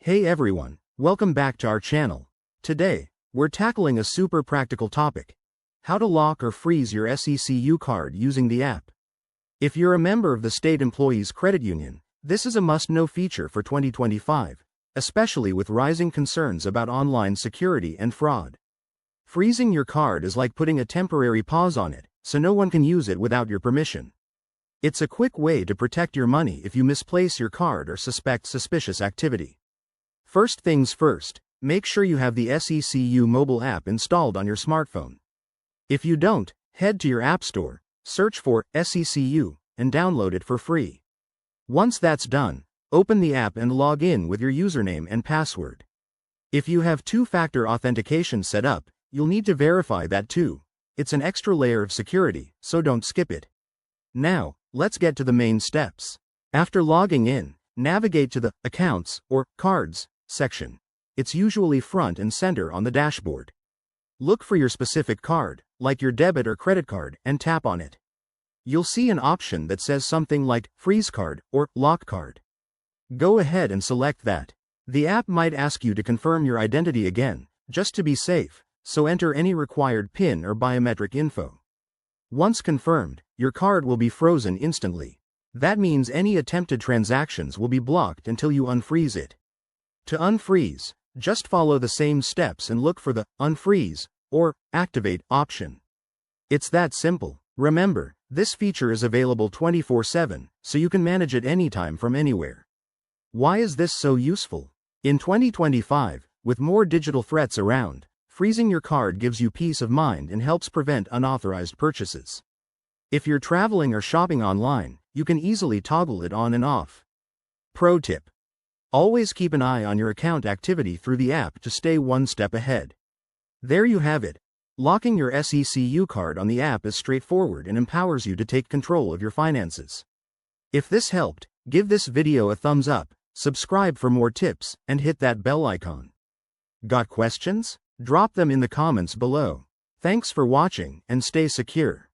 Hey everyone, welcome back to our channel. Today, we're tackling a super practical topic: how to lock or freeze your SECU card using the app. If you're a member of the State Employees Credit Union, this is a must-know feature for 2025, especially with rising concerns about online security and fraud. Freezing your card is like putting a temporary pause on it, so no one can use it without your permission. It's a quick way to protect your money if you misplace your card or suspect suspicious activity. First things first, make sure you have the SECU mobile app installed on your smartphone. If you don't, head to your app store, search for SECU, and download it for free. Once that's done, open the app and log in with your username and password. If you have two-factor authentication set up, you'll need to verify that too. It's an extra layer of security, so don't skip it. Now, let's get to the main steps. After logging in, navigate to the Accounts or Cards section. It's usually front and center on the dashboard. Look for your specific card, like your debit or credit card, and tap on it. You'll see an option that says something like Freeze Card or Lock Card. Go ahead and select that. The app might ask you to confirm your identity again, just to be safe, so enter any required PIN or biometric info. Once confirmed, your card will be frozen instantly. That means any attempted transactions will be blocked until you unfreeze it. To unfreeze, just follow the same steps and look for the Unfreeze or Activate option. It's that simple. Remember, this feature is available 24/7, so you can manage it anytime from anywhere. Why is this so useful? In 2025, with more digital threats around, freezing your card gives you peace of mind and helps prevent unauthorized purchases. If you're traveling or shopping online, you can easily toggle it on and off. Pro tip: always keep an eye on your account activity through the app to stay one step ahead. There you have it. Locking your SECU card on the app is straightforward and empowers you to take control of your finances. If this helped, give this video a thumbs up, subscribe for more tips, and hit that bell icon. Got questions? Drop them in the comments below. Thanks for watching and stay secure.